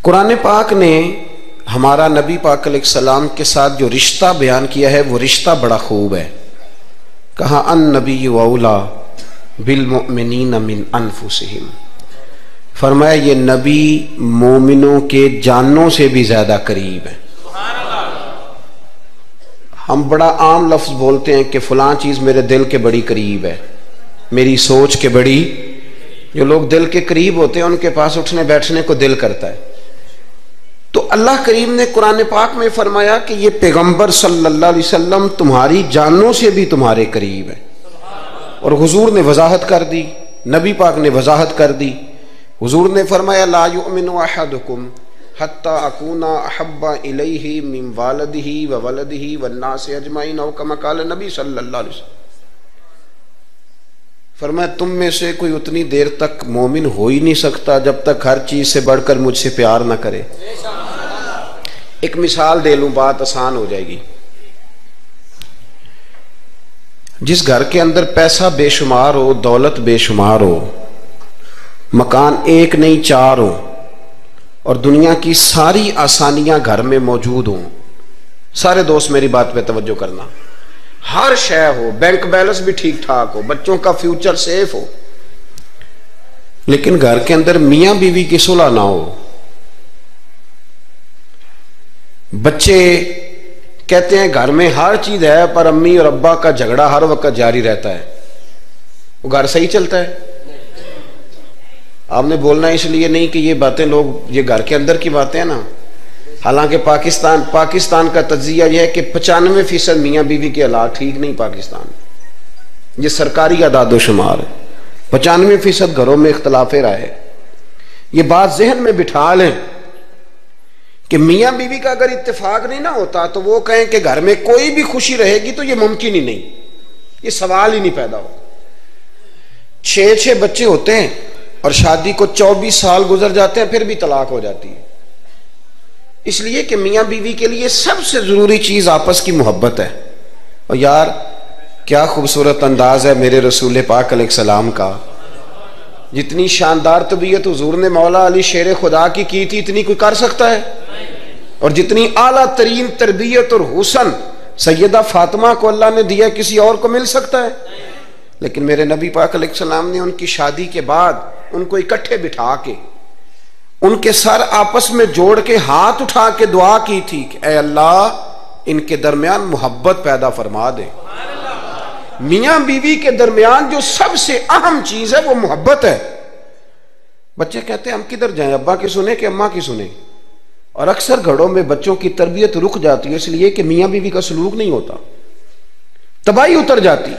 قرآن پاک نے ہمارا نبی پاک علیہ السلام کے ساتھ جو رشتہ بیان کیا ہے وہ رشتہ بڑا خوب ہے. کہا النبی اولا بالمؤمنین من انفسہم، فرمایا یہ نبی مومنوں کے جانوں سے بھی زیادہ قریب ہے. ہم بڑا عام لفظ بولتے ہیں کہ فلاں چیز میرے دل کے بڑی قریب ہے، میری سوچ کے بڑی. جو لوگ دل کے قریب ہوتے ہیں ان کے پاس اٹھنے بیٹھنے کو دل کرتا ہے. تو اللہ کریم نے قرآن پاک میں فرمایا کہ یہ پیغمبر صلی اللہ علیہ وسلم تمہاری جانوں سے بھی تمہارے قریب ہے. اور حضور نے وضاحت کر دی، نبی پاک نے وضاحت کر دی. حضور نے فرمایا لا یؤمن احدکم حتی اکون احب الیہ من والدہ وولدہ والناس اجمعین او کما قال نبی صلی اللہ علیہ وسلم. فرمایا تم میں سے کوئی اتنی دیر تک مومن ہو ہی نہیں سکتا جب تک ہر چیز سے بڑھ کر مجھ سے پیار نہ کرے. ایک مثال دے لوں، بات آسان ہو جائے گی. جس گھر کے اندر پیسہ بے شمار ہو، دولت بے شمار ہو، مکان ایک نہیں چار ہو، اور دنیا کی ساری آسانیاں گھر میں موجود ہوں، سارے دوست میری بات پہ توجہ کرنا، ہر شے ہو، بینک بیلنس بھی ٹھیک ٹھاک ہو، بچوں کا فیوچر سیف ہو، لیکن گھر کے اندر میاں بیوی کی صلح نہ ہو. بچے کہتے ہیں گھر میں ہر چیز ہے پر امی اور ابا کا جھگڑا ہر وقت جاری رہتا ہے، وہ گھر صحیح چلتا ہے؟ آپ نے بولنا اس لیے نہیں کہ یہ باتیں لوگ، یہ گھر کے اندر کی باتیں ہیں نا. حالانکہ پاکستان کا تجزیہ یہ ہے کہ 95% میاں بیوی کے حالات ٹھیک نہیں. پاکستان یہ سرکاری اعداد و شمار ہے، 95% گھروں میں اختلاف رائے. یہ بات ذہن میں بٹھا لیں کہ میاں بیوی کا اگر اتفاق نہیں نہ ہوتا تو وہ کہیں کہ گھر میں کوئی بھی خوشی رہے گی تو یہ ممکن ہی نہیں، یہ سوال ہی نہیں پیدا ہو. 6 بچے ہوتے ہیں اور شادی کو 24 سال گزر جاتے ہیں پھر بھی طلاق ہو جاتی ہے. اس لیے کہ میاں بیوی کے لیے سب سے ضروری چیز آپس کی محبت ہے. اور یار کیا خوبصورت انداز ہے میرے رسول پاک علیہ السلام کا. جتنی شاندار طبیعت حضور نے مولا علی شیر خدا کی تھی اتنی کوئی کر سکتا ہے؟ اور جتنی اعلیٰ ترین تربیت اور حسن سیدہ فاطمہ کو اللہ نے دیا کسی اور کو مل سکتا ہے؟ لیکن میرے نبی پاک علیہ السلام نے ان کی شادی کے بعد ان کو اکٹھے بٹھا کے ان کے سر آپس میں جوڑ کے ہاتھ اٹھا کے دعا کی تھی کہ اے اللہ ان کے درمیان محبت پیدا فرما دے. میاں بیوی کے درمیان جو سب سے اہم چیز ہے وہ محبت ہے. بچے کہتے ہیں ہم کدھر جائیں، ابا کی سنیں کہ اماں کی سنیں؟ اور اکثر گھروں میں بچوں کی تربیت رک جاتی ہے اس لیے کہ میاں بیوی کا سلوک نہیں ہوتا، تباہی اتر جاتی.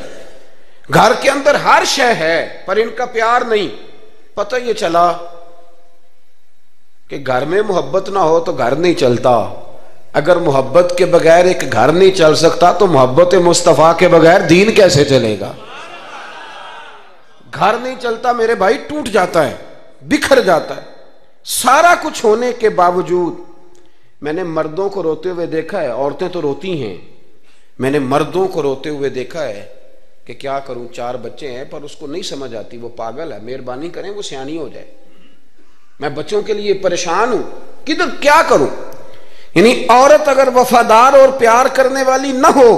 گھر کے اندر ہر شے ہے پر ان کا پیار نہیں. پتہ یہ چلا کہ گھر میں محبت نہ ہو تو گھر نہیں چلتا. اگر محبت کے بغیر ایک گھر نہیں چل سکتا تو محبت مصطفیٰ کے بغیر دین کیسے چلے گا؟ گھر نہیں چلتا میرے بھائی، ٹوٹ جاتا ہے، بکھر جاتا ہے. سارا کچھ ہونے کے باوجود میں نے مردوں کو روتے ہوئے دیکھا ہے، عورتیں تو روتی ہیں، میں نے مردوں کو روتے ہوئے دیکھا ہے کہ کیا کروں 4 بچے ہیں پر اس کو نہیں سمجھ آتی، وہ پاگل ہے، مہربانی کریں وہ سیانی ہو جائے، میں بچوں کے لیے پریشان ہوں، کدھر کیا کروں. یعنی عورت اگر وفادار اور پیار کرنے والی نہ ہو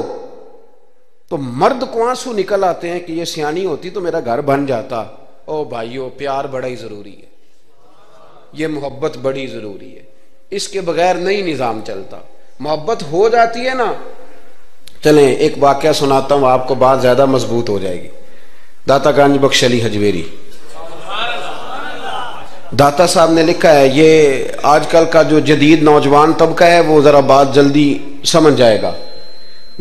تو مرد کو آنسو نکل آتے ہیں کہ یہ سیانی ہوتی تو میرا گھر بن جاتا. او بھائیو پیار بڑا ہی ضروری ہے، یہ محبت بڑی ضروری ہے، اس کے بغیر نہیں نظام چلتا. محبت ہو جاتی ہے نا. چلیں ایک واقعہ سناتا ہوں آپ کو، بات زیادہ مضبوط ہو جائے گی. داتا گنج بخش علی حجویری داتا صاحب نے لکھا ہے، یہ آج کل کا جو جدید نوجوان طبقہ ہے وہ ذرا بات جلدی سمجھ جائے گا.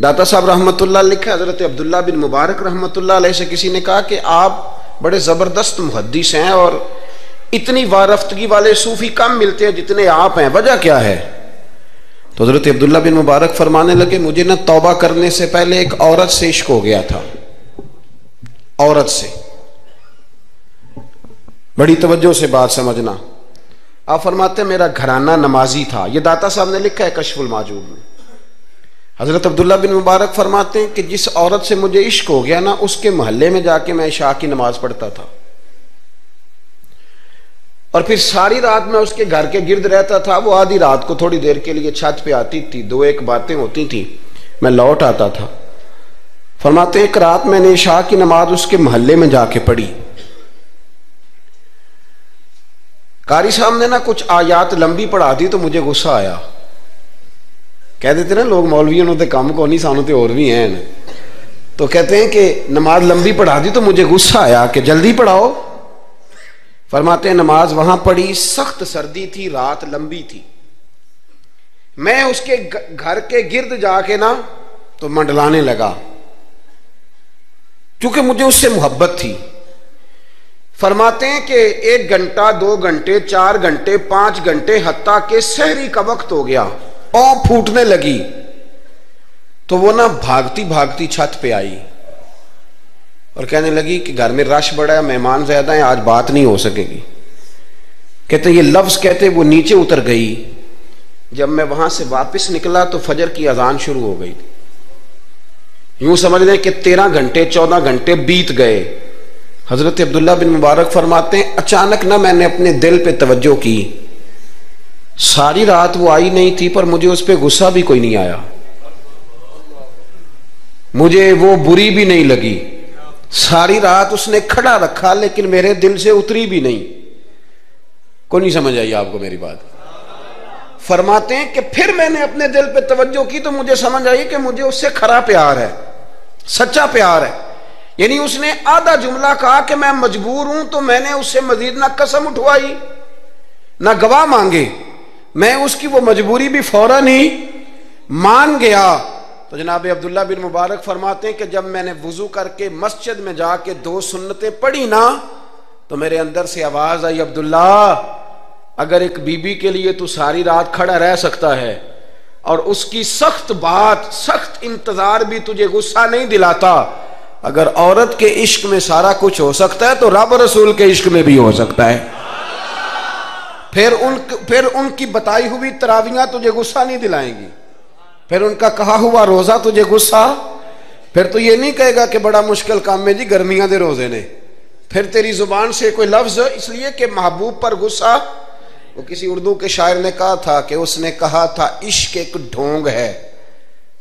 داتا صاحب رحمۃ اللہ لکھا ہے، حضرت عبداللہ بن مبارک رحمۃ اللہ علیہ سے کسی نے کہا کہ آپ بڑے زبردست محدث ہیں اور اتنی وارفتگی والے صوفی کم ملتے ہیں جتنے آپ ہیں، وجہ کیا ہے؟ تو حضرت عبداللہ بن مبارک فرمانے لگے مجھے نہ توبہ کرنے سے پہلے ایک عورت سے عشق ہو گیا تھا، عورت سے. بڑی توجہ سے بات سمجھنا. آپ فرماتے ہیں میرا گھرانہ نمازی تھا. یہ داتا صاحب نے لکھا ہے کشف الماجوب میں. حضرت عبداللہ بن مبارک فرماتے ہیں کہ جس عورت سے مجھے عشق ہو گیا نا اس کے محلے میں جا کے میں عشاء کی نماز پڑھتا تھا اور پھر ساری رات میں اس کے گھر کے گرد رہتا تھا. وہ آدھی رات کو تھوڑی دیر کے لیے چھت پہ آتی تھی, 2-1 باتیں ہوتی تھی, میں لوٹ آتا تھا. فرماتے ہیں ایک رات میں نے عشاء کی نماز اس کے محلے میں جا کے پڑھی. قاری صاحب نے نا کچھ آیات لمبی پڑھا دی تو مجھے غصہ آیا. کہہ دیتے نا لوگ مولویوں نے کام کو نہیں, سانو تے اور بھی ہیں. تو کہتے ہیں کہ نماز لمبی پڑھا دی تو مجھے غصہ آیا کہ جلدی پڑھاؤ. فرماتے ہیں نماز وہاں پڑھی, سخت سردی تھی, رات لمبی تھی. میں اس کے گھر کے گرد جا کے نا تو منڈلانے لگا, کیونکہ مجھے اس سے محبت تھی. فرماتے ہیں کہ 1 گھنٹہ 2 گھنٹے 4 گھنٹے 5 گھنٹے حتیٰ کہ سحری کا وقت ہو گیا, پاؤں پھوٹنے لگی. تو وہ نا بھاگتی بھاگتی چھت پہ آئی اور کہنے لگی کہ گھر میں رش بڑا ہے, مہمان زیادہ ہیں, آج بات نہیں ہو سکے گی. کہتے یہ لفظ کہتے وہ نیچے اتر گئی. جب میں وہاں سے واپس نکلا تو فجر کی اذان شروع ہو گئی. یوں سمجھ لیں کہ 13 گھنٹے 14 گھنٹے بیت گئے. حضرت عبداللہ بن مبارک فرماتے ہیں اچانک نہ میں نے اپنے دل پہ توجہ کی. ساری رات وہ آئی نہیں تھی, پر مجھے اس پہ غصہ بھی کوئی نہیں آیا, مجھے وہ بری بھی نہیں لگی. ساری رات اس نے کھڑا رکھا لیکن میرے دل سے اتری بھی نہیں. کوئی نہیں سمجھ آئی آپ کو میری بات؟ فرماتے ہیں کہ پھر میں نے اپنے دل پہ توجہ کی تو مجھے سمجھ آئی کہ مجھے اس سے کھرا پیار ہے, سچا پیار ہے. یعنی اس نے آدھا جملہ کہا کہ میں مجبور ہوں, تو میں نے اس سے مزید نہ قسم اٹھوائی نہ گواہ مانگے, میں اس کی وہ مجبوری بھی فوراً ہی مان گیا. تو جناب عبداللہ بن مبارک فرماتے ہیں کہ جب میں نے وضو کر کے مسجد میں جا کے 2 سنتیں پڑھی نا تو میرے اندر سے آواز آئی, عبداللہ اگر ایک بی بی کے لیے تو ساری رات کھڑا رہ سکتا ہے اور اس کی سخت بات سخت انتظار بھی تجھے غصہ نہیں دلاتا, اگر عورت کے عشق میں سارا کچھ ہو سکتا ہے تو رب رسول کے عشق میں بھی ہو سکتا ہے. پھر ان کی بتائی ہوئی تراویحاں تجھے غصہ نہیں دلائیں گی, پھر ان کا کہا ہوا روزہ تجھے غصہ, پھر تو یہ نہیں کہے گا کہ بڑا مشکل کام ہے جی گرمیاں دے روزے نے. پھر تیری زبان سے کوئی لفظ, اس لیے کہ محبوب پر غصہ. وہ کسی اردو کے شاعر نے کہا تھا کہ اس نے کہا تھا عشق ایک ڈھونگ ہے,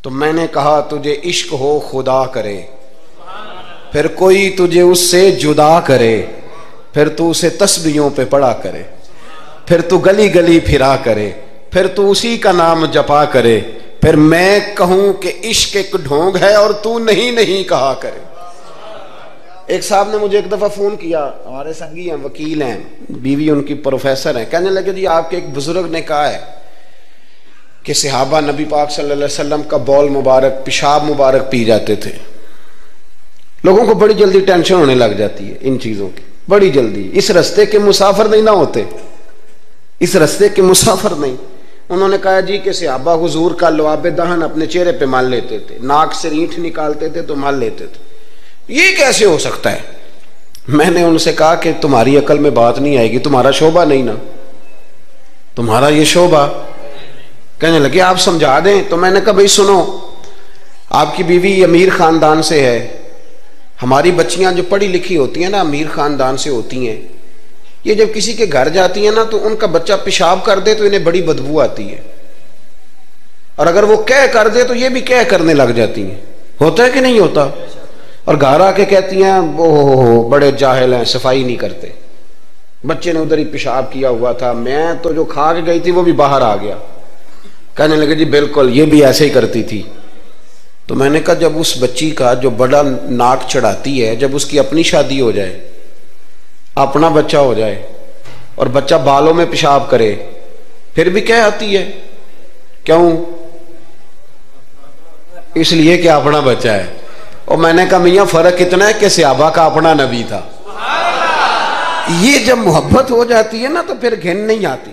تو میں نے کہا تجھے عشق ہو خدا کرے, پھر کوئی تجھے اس سے جدا کرے, پھر تو اسے تسبیحوں پہ پڑا کرے, پھر تو گلی گلی پھرا کرے, پھر تو اسی کا نام جپا کرے, پھر میں کہوں کہ عشق ایک ڈھونگ ہے اور تو نہیں کہا کرے. ایک صاحب نے مجھے ایک دفعہ فون کیا, ہمارے سنگی ہیں, وکیل ہیں, بیوی ان کی پروفیسر ہیں. کہنے لگے جی آپ کے ایک بزرگ نے کہا ہے کہ صحابہ نبی پاک صلی اللہ علیہ وسلم کا بول مبارک پیشاب مبارک پی جاتے تھے. لوگوں کو بڑی جلدی ٹینشن ہونے لگ جاتی ہے ان چیزوں کی, بڑی جلدی. اس رستے کے مسافر نہیں نہ ہوتے, اس رستے کے مسافر نہیں. انہوں نے کہا جی کہ صحابہ حضور کا لعاب دہن اپنے چہرے پہ مال لیتے تھے, ناک سے رینٹھ نکالتے تھے تو مال لیتے تھے. یہ کیسے ہو سکتا ہے؟ میں نے ان سے کہا کہ تمہاری عقل میں بات نہیں آئے گی, تمہارا شعبہ نہیں نا, تمہارا یہ شعبہ. کہنے لگے آپ سمجھا دیں. تو میں نے کہا بھائی سنو, آپ کی بیوی امیر خاندان سے ہے, ہماری بچیاں جو پڑھی لکھی ہوتی ہیں نا امیر خاندان سے ہوتی ہیں, یہ جب کسی کے گھر جاتی ہیں نا تو ان کا بچہ پیشاب کر دے تو انہیں بڑی بدبو آتی ہے, اور اگر وہ کہہ کر دے تو یہ بھی کہہ کرنے لگ جاتی ہیں. ہوتا ہے کہ نہیں ہوتا؟ اور گھر آ کے کہتی ہیں وہ بڑے جاہل ہیں, صفائی نہیں کرتے, بچے نے ادھر ہی پیشاب کیا ہوا تھا, میں تو جو کھا کے گئی تھی وہ بھی باہر آ گیا. کہنے لگے جی بالکل یہ بھی ایسے ہی کرتی تھی. تو میں نے کہا جب اس بچی کا جو بڑا ناک چڑھاتی ہے, جب اس کی اپنی شادی ہو جائے, اپنا بچہ ہو جائے اور بچہ بالوں میں پیشاب کرے, پھر بھی کیا آتی ہے؟ کیوں؟ اس لیے کہ اپنا بچہ ہے. اور میں نے کہا میاں فرق اتنا ہے کہ صحابہ کا اپنا نبی تھا. یہ جب محبت ہو جاتی ہے نا تو پھر گھن نہیں آتی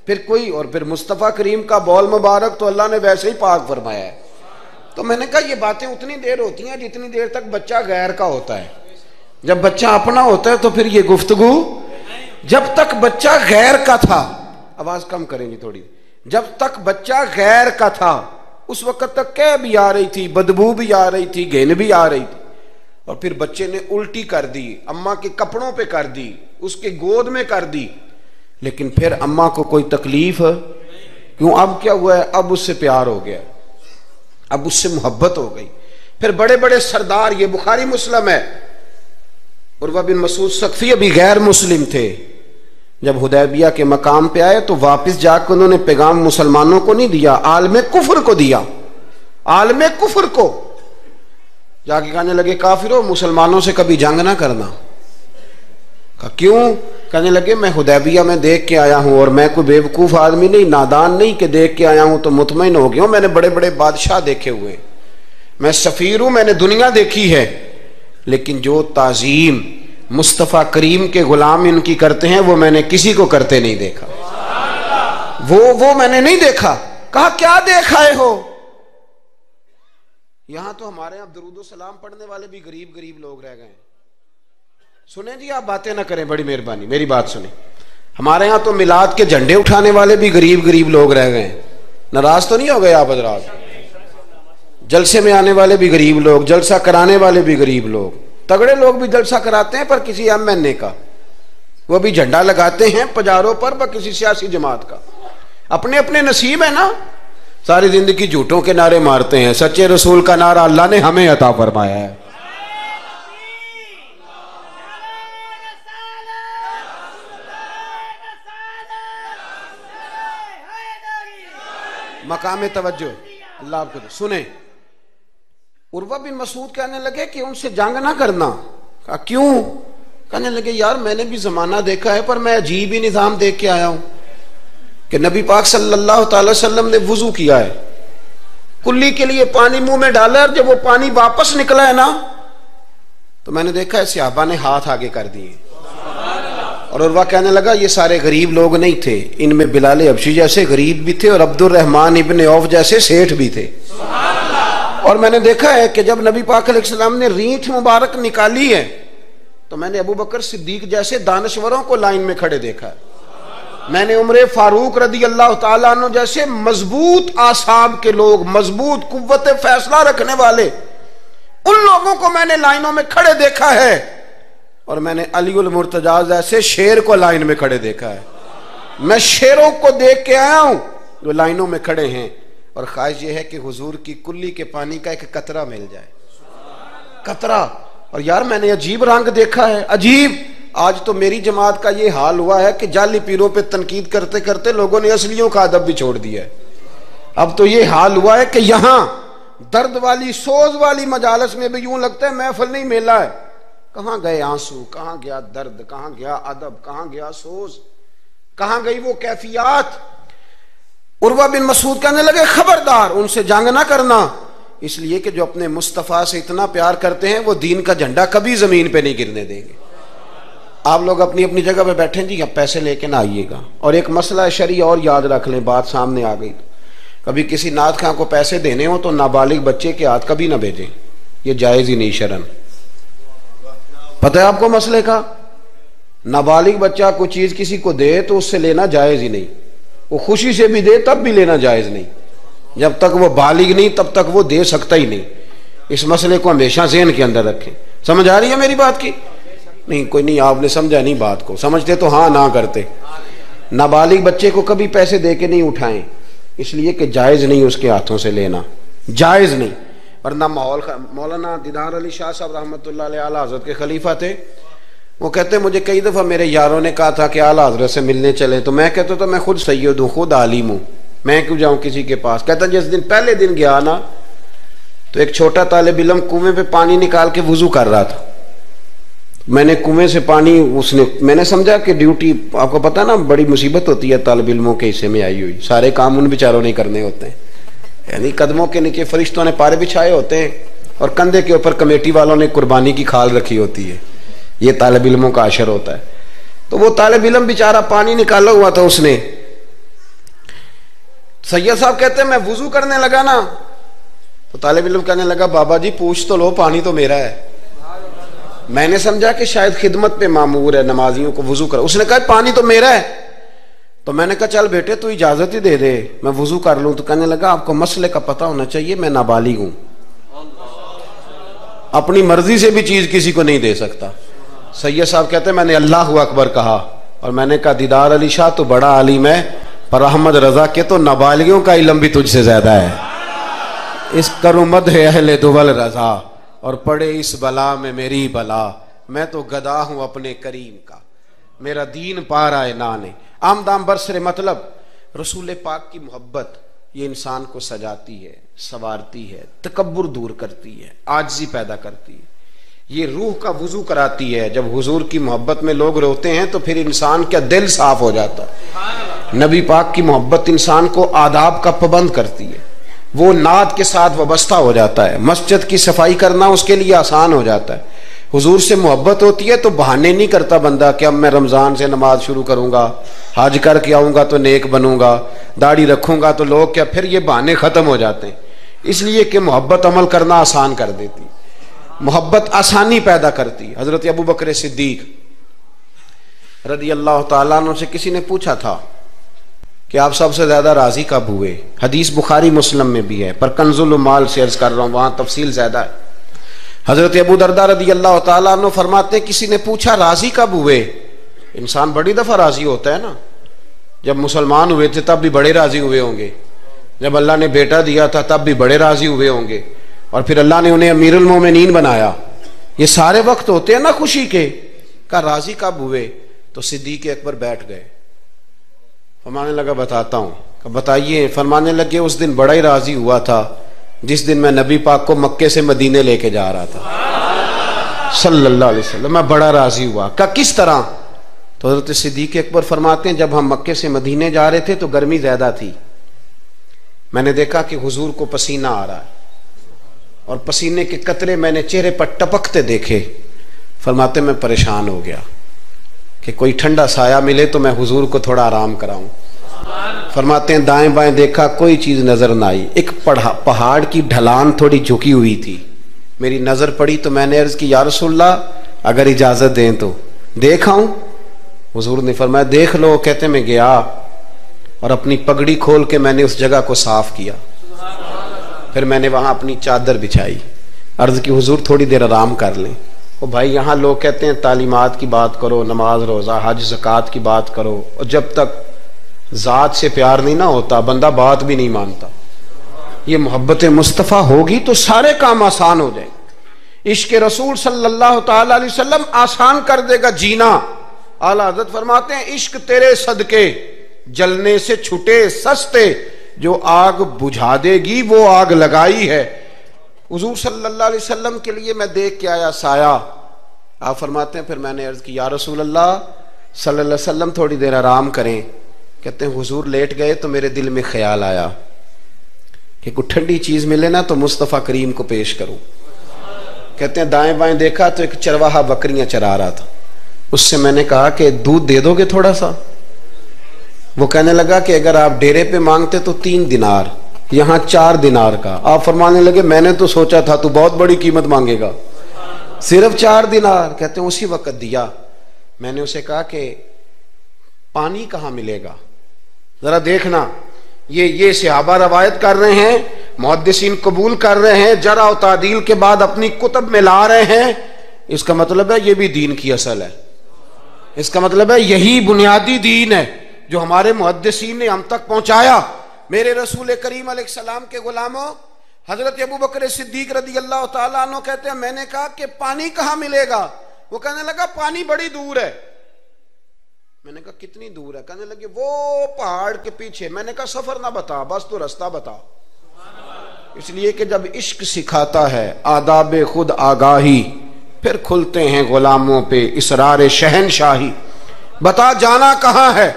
پھر کوئی. اور پھر مصطفیٰ کریم کا بول مبارک تو اللہ نے ویسے ہی پاک فرمایا ہے. تو میں نے کہا یہ باتیں اتنی دیر ہوتی ہیں جتنی دیر تک بچہ غیر کا ہوتا ہے. جب بچہ اپنا ہوتا ہے تو پھر یہ گفتگو. جب تک بچہ غیر کا تھا, آواز کم کریں گی تھوڑی, جب تک بچہ غیر کا تھا اس وقت تک کہہ بھی آ رہی تھی, بدبو بھی آ رہی تھی, گھن بھی آ رہی تھی. اور پھر بچے نے الٹی کر دی, اماں کے کپڑوں پہ کر دی, اس کے گود میں کر دی. لیکن پھر اماں کو کوئی تکلیف کیوں؟ اب کیا ہوا ہے؟ اب اس سے پیار ہو گیا، اب اس سے محبت ہو گئی۔ پھر بڑے بڑے سردار، یہ بخاری مسلم ہے، عروہ بن مسعود ثقفی ابھی غیر مسلم تھے، جب حدیبیہ کے مقام پہ آئے تو واپس جا کے انہوں نے پیغام مسلمانوں کو نہیں دیا، عالم کفر کو دیا، عالم کفر کو جا کے کہنے لگے کافرو، مسلمانوں سے کبھی جنگ نہ کرنا۔ کہا کیوں؟ کہنے لگے میں حدیبیہ میں دیکھ کے آیا ہوں، اور میں کوئی بے وقوف آدمی نہیں، نادان نہیں کہ دیکھ کے آیا ہوں تو مطمئن ہو گیا ہوں، میں نے بڑے بڑے بادشاہ دیکھے ہوئے، میں سفیر ہوں، میں نے دنیا دیکھی ہے، لیکن جو تعظیم مصطفیٰ کریم کے غلام ان کی کرتے ہیں وہ میں نے کسی کو کرتے نہیں دیکھا، وہ میں نے نہیں دیکھا۔ کہا کیا دیکھ آئے ہو؟ یہاں تو ہمارے یہاں درود و سلام پڑھنے والے بھی غریب غریب لوگ رہ گئے۔ سنیں جی، آپ باتیں نہ کریں، بڑی مہربانی میری بات سنیں۔ ہمارے یہاں تو میلاد کے جھنڈے اٹھانے والے بھی غریب غریب لوگ رہ گئے۔ ناراض تو نہیں ہو گئے آپ حضرات؟ جلسے میں آنے والے بھی غریب لوگ، جلسہ کرانے والے بھی غریب لوگ، تگڑے لوگ بھی جلسہ کراتے ہیں پر کسی ایم این اے کا، وہ بھی جھنڈا لگاتے ہیں پجاروں پر کسی سیاسی جماعت کا، اپنے اپنے نصیب ہے نا۔ ساری زندگی جھوٹوں کے نعرے مارتے ہیں، سچے رسول کا نعرہ اللہ نے ہمیں عطا فرمایا ہے۔ مقام توجہ اللہ آپ کو سنیں۔ عروہ بن مسعود کہنے لگے کہ ان سے جنگ نہ کرنا۔ کہا کیوں؟ کہنے لگے یار میں نے بھی زمانہ دیکھا ہے پر میں عجیب ہی نظام دیکھ کے آیا ہوں کہ نبی پاک صلی اللہ تعالی وسلم نے وضو کیا ہے، کلی کے لیے پانی منہ میں ڈالا، اور جب وہ پانی واپس نکلا ہے نا تو میں نے دیکھا ہے صحابہ نے ہاتھ آگے کر دیے۔ اور عروہ کہنے لگا یہ سارے غریب لوگ نہیں تھے، ان میں بلال حبشی جیسے غریب بھی تھے اور عبد الرحمن ابن عوف جیسے سیٹھ بھی تھے۔ اور میں نے دیکھا ہے کہ جب نبی پاک علیہ السلام نے رینٹ مبارک نکالی ہے تو میں نے ابو بکر صدیق جیسے دانشوروں کو لائن میں کھڑے دیکھا ہے، میں نے عمر فاروق رضی اللہ تعالیٰ عنہ جیسے مضبوط اعصاب کے لوگ، مضبوط قوت فیصلہ رکھنے والے، ان لوگوں کو میں نے لائنوں میں کھڑے دیکھا ہے، اور میں نے علی المرتضیٰ جیسے شیر کو لائن میں کھڑے دیکھا ہے۔ میں شیروں کو دیکھ کے آیا ہوں جو لائنوں میں کھڑے ہیں، اور خواہش یہ ہے کہ حضور کی کلی کے پانی کا ایک قطرہ مل جائے، قطرہ۔ اور یار میں نے عجیب رنگ دیکھا ہے، عجیب۔ آج تو میری جماعت کا یہ حال ہوا ہے کہ جعلی پیروں پہ تنقید کرتے کرتے لوگوں نے اصلیوں کا ادب بھی چھوڑ دیا ہے۔ اب تو یہ حال ہوا ہے کہ یہاں درد والی سوز والی مجالس میں بھی یوں لگتا ہے محفل نہیں میلہ ہے۔ کہاں گئے آنسو، کہاں گیا درد، کہاں گیا ادب، کہاں گیا سوز، کہاں گئی وہ کیفیات؟ عروہ بن مسعود کہنے لگے خبردار ان سے جنگ نہ کرنا، اس لیے کہ جو اپنے مصطفیٰ سے اتنا پیار کرتے ہیں وہ دین کا جھنڈا کبھی زمین پہ نہیں گرنے دیں گے۔ آپ لوگ اپنی اپنی جگہ پہ بیٹھیں جی، اب پیسے لے کے نہ آئیے گا۔ اور ایک مسئلہ شرعی اور یاد رکھ لیں، بات سامنے آ گئی، کبھی کسی نعت خواں کو پیسے دینے ہوں تو نابالغ بچے کے ہاتھ کبھی نہ بھیجیں، یہ جائز ہی نہیں شرعن۔ پتہ ہے آپ کو مسئلے کا؟ نابالغ بچہ کوئی چیز کسی کو دے تو اس سے لینا جائز ہی نہیں، وہ خوشی سے بھی دے تب بھی لینا جائز نہیں، جب تک وہ بالغ نہیں تب تک وہ دے سکتا ہی نہیں۔ اس مسئلے کو ہمیشہ ذہن کے اندر رکھیں۔ سمجھ آ رہی ہے میری بات کی؟ نہیں کوئی نہیں، آپ نے سمجھا نہیں بات کو، سمجھتے تو ہاں نہ کرتے۔ نابالغ بچے کو کبھی پیسے دے کے نہیں اٹھائیں، اس لیے کہ جائز نہیں اس کے ہاتھوں سے لینا، جائز نہیں۔ ورنہ مولانا دیدار علی شاہ صاحب رحمۃ اللہ علیہ اعلیٰ حضرت کے خلیفہ تھے، وہ کہتے ہیں مجھے کئی دفعہ میرے یاروں نے کہا تھا کہ اعلیٰ حضرت سے ملنے چلے، تو میں کہتا تھا میں خود سید ہوں، خود عالم ہوں، میں کیوں جاؤں کسی کے پاس۔ کہتا جس دن پہلے دن گیا نا تو ایک چھوٹا طالب علم کنویں پہ پانی نکال کے وضو کر رہا تھا، میں نے کنویں سے پانی میں نے سمجھا کہ ڈیوٹی، آپ کو پتا نا بڑی مصیبت ہوتی ہے طالب علموں کے حصے میں آئی ہوئی، سارے کام ان بیچاروں نے کرنے ہوتے ہیں، یعنی قدموں کے نیچے فرشتوں نے پارے بچھائے ہوتے ہیں اور کندھے کے اوپر کمیٹی والوں نے قربانی کی کھال رکھی ہوتی ہے، یہ طالب علموں کا عشر ہوتا ہے۔ تو وہ طالب علم بیچارہ پانی نکالا ہوا تھا، اس نے، سید صاحب کہتے ہیں میں وضو کرنے لگا نا تو طالب علم کہنے لگا بابا جی پوچھ تو لو، پانی تو میرا ہے۔ میں نے سمجھا کہ شاید خدمت پہ معمور ہے، نمازیوں کو وضو کر، اس نے کہا پانی تو میرا ہے۔ تو میں نے کہا چل بیٹے تو اجازت ہی دے دے میں وضو کر لوں۔ تو کہنے لگا آپ کو مسئلے کا پتہ ہونا چاہیے، میں نابالغ ہوں، اپنی مرضی سے بھی چیز کسی کو نہیں دے سکتا۔ سید صاحب کہتے ہیں میں نے اللہ اکبر کہا اور میں نے کہا دیدار علی شاہ تو بڑا عالم ہے، پر احمد رضا کے تو نابالغوں کا علم بھی تجھ سے زیادہ ہے۔ اس کرو مدح اہل دول رضا، اور پڑے اس بلا میں میری بلا، میں تو گدا ہوں اپنے کریم کا، میرا دین پا رہا ہے نانے۔ آمدام برسر مطلب رسول پاک کی محبت یہ انسان کو سجاتی ہے، سنوارتی ہے، تکبر دور کرتی ہے، عاجزی پیدا کرتی ہے، یہ روح کا وضو کراتی ہے۔ جب حضور کی محبت میں لوگ روتے ہیں تو پھر انسان کا دل صاف ہو جاتا ہے۔ نبی پاک کی محبت انسان کو آداب کا پابند کرتی ہے، وہ نعت کے ساتھ وابستہ ہو جاتا ہے، مسجد کی صفائی کرنا اس کے لیے آسان ہو جاتا ہے۔ حضور سے محبت ہوتی ہے تو بہانے نہیں کرتا بندہ کہ اب میں رمضان سے نماز شروع کروں گا، حج کر کے آؤں گا تو نیک بنوں گا، داڑھی رکھوں گا تو لوگ کیا، پھر یہ بہانے ختم ہو جاتے ہیں۔ اس لیے کہ محبت عمل کرنا آسان کر دیتی، محبت آسانی پیدا کرتی۔ حضرت ابوبکر صدیق رضی اللہ تعالیٰ عنہ سے کسی نے پوچھا تھا کہ آپ سب سے زیادہ راضی کب ہوئے؟ حدیث بخاری مسلم میں بھی ہے، پر کنز المال سے عرض کر رہا ہوں، وہاں تفصیل زیادہ ہے۔ حضرت ابو درداء رضی اللہ تعالیٰ عنہ فرماتے ہیں کسی نے پوچھا راضی کب ہوئے؟ انسان بڑی دفعہ راضی ہوتا ہے نا، جب مسلمان ہوئے تھے تب بھی بڑے راضی ہوئے ہوں گے، جب اللہ نے بیٹا دیا تھا تب بھی بڑے راضی ہوئے ہوں گے، اور پھر اللہ نے انہیں امیر المومنین بنایا، یہ سارے وقت ہوتے ہیں نا خوشی کے۔ کہا راضی کب ہوئے؟ تو صدیق اکبر بیٹھ گئے، فرمانے لگا بتاتا ہوں۔ کہ بتائیے۔ فرمانے لگے اس دن بڑا ہی راضی ہوا تھا جس دن میں نبی پاک کو مکے سے مدینے لے کے جا رہا تھا صلی اللہ علیہ وسلم، میں بڑا راضی ہوا۔ کہا کس طرح؟ تو حضرت صدیق اکبر فرماتے ہیں جب ہم مکے سے مدینے جا رہے تھے تو گرمی زیادہ تھی، میں نے دیکھا کہ حضور کو پسینہ آ رہا ہے اور پسینے کے قطرے میں نے چہرے پر ٹپکتے دیکھے۔ فرماتے میں پریشان ہو گیا کہ کوئی ٹھنڈا سایہ ملے تو میں حضور کو تھوڑا آرام کراؤں۔ فرماتے ہیں دائیں بائیں دیکھا کوئی چیز نظر نہ آئی، ایک پہاڑ کی ڈھلان تھوڑی جھکی ہوئی تھی، میری نظر پڑی تو میں نے عرض کی یا رسول اللہ اگر اجازت دیں تو دیکھ آؤں؟ حضور نے فرمایا دیکھ لو۔ کہتے میں گیا اور اپنی پگڑی کھول کے میں نے اس جگہ کو صاف کیا، پھر میں نے وہاں اپنی چادر بچھائی، عرض کی حضور تھوڑی دیر آرام کر لیں۔ او بھائی یہاں لوگ کہتے ہیں تعلیمات کی بات کرو، نماز روزہ حج زکوٰۃ کی بات کرو، اور جب تک ذات سے پیار نہیں نہ ہوتا بندہ بات بھی نہیں مانتا۔ یہ محبت مصطفیٰ ہوگی تو سارے کام آسان ہو جائیں۔ عشق رسول صلی اللہ تعالی علیہ وسلم آسان کر دے گا جینا۔ اعلیٰ حضرت فرماتے ہیں عشق تیرے صدقے جلنے سے چھٹے سستے، جو آگ بجھا دے گی وہ آگ لگائی ہے۔ حضور صلی اللہ علیہ وسلم کے لیے میں دیکھ کے آیا سایہ، آپ فرماتے ہیں پھر میں نے عرض کی یا رسول اللہ صلی اللہ علیہ وسلم تھوڑی دیر آرام کریں۔ کہتے ہیں حضور لیٹ گئے تو میرے دل میں خیال آیا کہ کوئی ٹھنڈی چیز ملے نا تو مصطفیٰ کریم کو پیش کروں۔ کہتے ہیں دائیں بائیں دیکھا تو ایک چرواہا بکریاں چرا رہا تھا، اس سے میں نے کہا کہ دودھ دے دو گے تھوڑا سا؟ وہ کہنے لگا کہ اگر آپ ڈیرے پہ مانگتے تو 3 دینار، یہاں 4 دینار کا۔ آپ فرمانے لگے میں نے تو سوچا تھا تو بہت بڑی قیمت مانگے گا، صرف 4 دینار۔ کہتے ہیں اسی وقت دیا۔ میں نے اسے کہا کہ پانی کہاں ملے گا؟ ذرا دیکھنا، یہ صحابہ روایت کر رہے ہیں، محدثین قبول کر رہے ہیں، جرح و تعدیل کے بعد اپنی کتب میں لا رہے ہیں، اس کا مطلب ہے یہ بھی دین کی اصل ہے، اس کا مطلب ہے یہی بنیادی دین ہے جو ہمارے محدثین نے ہم تک پہنچایا۔ میرے رسول کریم علیہ السلام کے غلاموں، حضرت ابوبکر صدیق رضی اللہ تعالیٰ عنہ کہتے ہیں میں نے کہا کہ پانی کہاں ملے گا؟ وہ کہنے لگا پانی بڑی دور ہے۔ میں نے کہا کتنی دور ہے؟ کہنے لگے وہ پہاڑ کے پیچھے۔ میں نے کہا سفر نہ بتا، بس تو رستہ بتا۔ اس لیے کہ جب عشق سکھاتا ہے آداب خود آگاہی، پھر کھلتے ہیں غلاموں پہ اسرار شہنشاہی۔ بتا جانا کہاں ہے؟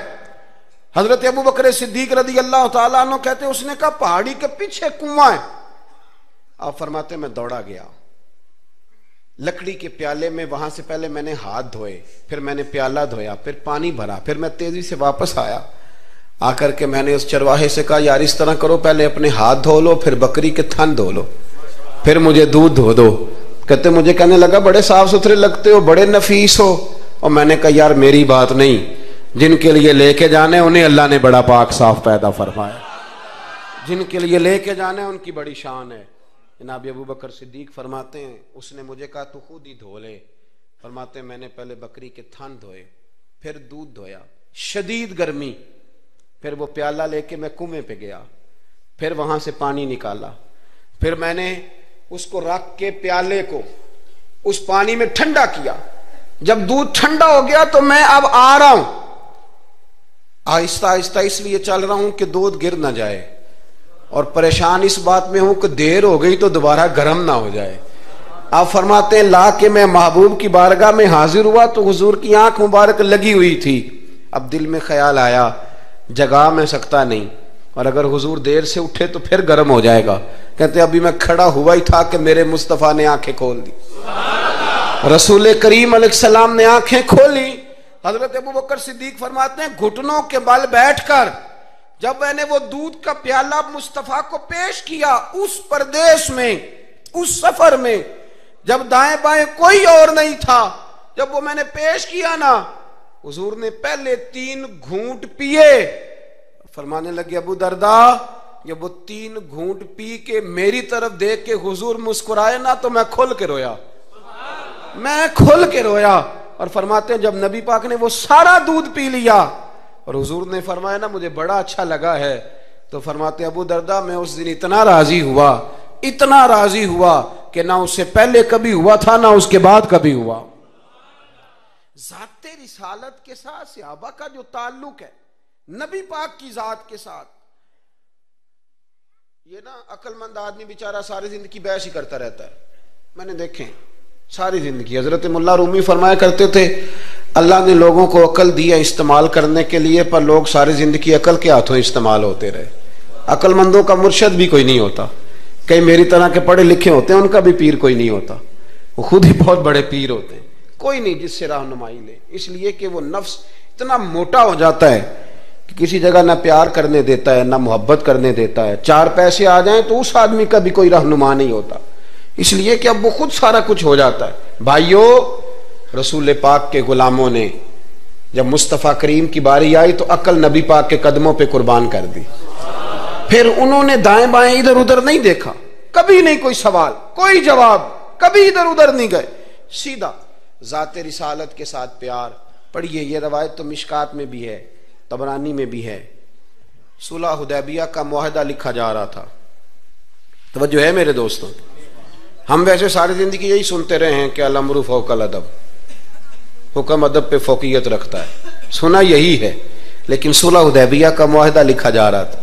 حضرت ابوبکر صدیق رضی اللہ تعالیٰ عنہ کہتے ہیں اس نے کہا پہاڑی کے پیچھے کنواں ہے۔ آپ فرماتے میں دوڑا گیا، لکڑی کے پیالے میں وہاں سے پہلے میں نے ہاتھ دھوئے، پھر میں نے پیالہ دھویا، پھر پانی بھرا، پھر میں تیزی سے واپس آیا۔ آ کر کے میں نے اس چرواہے سے کہا یار اس طرح کرو، پہلے اپنے ہاتھ دھو لو، پھر بکری کے تھن دھو لو، پھر مجھے دودھ دھو دو۔ کہتے مجھے کہنے لگا بڑے صاف ستھرے لگتے ہو، بڑے نفیس ہو۔ اور میں نے کہا یار میری بات نہیں، جن کے لیے لے کے جانے انہیں اللہ نے بڑا پاک صاف پیدا فرمایا، جن کے لیے لے کے جانے ان کی بڑی شان ہے۔ جناب ابوبکر صدیق فرماتے ہیں اس نے مجھے کہا تو خود ہی دھو لے۔ فرماتے ہیں میں نے پہلے بکری کے تھن دھوئے، پھر دودھ دھویا، شدید گرمی، پھر وہ پیالہ لے کے میں کنویں پہ گیا، پھر وہاں سے پانی نکالا، پھر میں نے اس کو رکھ کے پیالے کو اس پانی میں ٹھنڈا کیا، جب دودھ ٹھنڈا ہو گیا تو میں اب آ رہا ہوں، آہستہ آہستہ اس لیے چل رہا ہوں کہ دودھ گر نہ جائے، اور پریشان اس بات میں ہوں کہ دیر ہو گئی تو دوبارہ گرم نہ ہو جائے۔ آپ فرماتے ہیں لا کہ میں محبوب کی بارگاہ میں حاضر ہوا تو حضور کی آنکھ مبارک لگی ہوئی تھی، اب دل میں خیال آیا جگا میں سکتا نہیں، اور اگر حضور دیر سے اٹھے تو پھر گرم ہو جائے گا، کہتے ابھی میں کھڑا ہوا ہی تھا کہ میرے مصطفیٰ نے آنکھیں کھول دی، رسول کریم علیہ السلام نے آنکھیں کھولی۔ حضرت ابوبکر صدیق فرماتے ہیں گھٹنوں کے بل بیٹھ کر جب میں نے وہ دودھ کا پیالہ مصطفیٰ کو پیش کیا، اس پردیس میں، اس سفر میں، جب دائیں بائیں کوئی اور نہیں تھا، جب وہ میں نے پیش کیا نا، حضور نے پہلے 3 گھونٹ پیے، فرمانے لگے ابو درداء جب وہ 3 گھونٹ پی کے میری طرف دیکھ کے حضور مسکرائے نا تو میں کھل کے رویا، میں کھل کے رویا۔ اور فرماتے ہیں جب نبی پاک نے وہ سارا دودھ پی لیا اور حضور نے فرمایا نا مجھے بڑا اچھا لگا ہے، تو فرماتے ہیں ابو درداء میں اس دن اتنا راضی ہوا کہ نہ اس سے پہلے کبھی ہوا تھا نہ اس کے بعد کبھی ہوا۔ ذات رسالت کے ساتھ صحابہ کا جو تعلق ہے نبی پاک کی ذات کے ساتھ، یہ نا عقل مند آدمی بیچارہ ساری زندگی بحث ہی کرتا رہتا ہے، میں نے دیکھیں ساری زندگی۔ حضرت ملا رومی فرمایا کرتے تھے اللہ نے لوگوں کو عقل دیا استعمال کرنے کے لیے، پر لوگ ساری زندگی عقل کے ہاتھوں استعمال ہوتے رہے۔ عقل مندوں کا مرشد بھی کوئی نہیں ہوتا، کئی میری طرح کے پڑھے لکھے ہوتے ہیں ان کا بھی پیر کوئی نہیں ہوتا، وہ خود ہی بہت بڑے پیر ہوتے ہیں، کوئی نہیں جس سے رہنمائی لے، اس لیے کہ وہ نفس اتنا موٹا ہو جاتا ہے کہ کسی جگہ نہ پیار کرنے دیتا ہے نہ محبت کرنے دیتا ہے، 4 پیسے آ جائیں تو اس آدمی کا بھی کوئی رہنما نہیں ہوتا، اس لیے کہ اب وہ خود سارا کچھ ہو جاتا ہے۔ بھائیو، رسول پاک کے غلاموں نے جب مصطفیٰ کریم کی باری آئی تو عقل نبی پاک کے قدموں پہ قربان کر دی، پھر انہوں نے دائیں بائیں ادھر ادھر نہیں دیکھا، کبھی نہیں کوئی سوال کوئی جواب، کبھی ادھر ادھر نہیں گئے، سیدھا ذات رسالت کے ساتھ پیار۔ پڑھیے یہ روایت تو مشکات میں بھی ہے، طبرانی میں بھی ہے، صلح حدیبیہ کا معاہدہ لکھا جا رہا تھا، توجہ ہے میرے دوستوں، ہم ویسے ساری زندگی یہی سنتے رہے ہیں کہ الامر فوق الادب، حکم ادب پہ فوقیت رکھتا ہے، سنا یہی ہے، لیکن صلح حدیبیہ کا معاہدہ لکھا جا رہا تھا،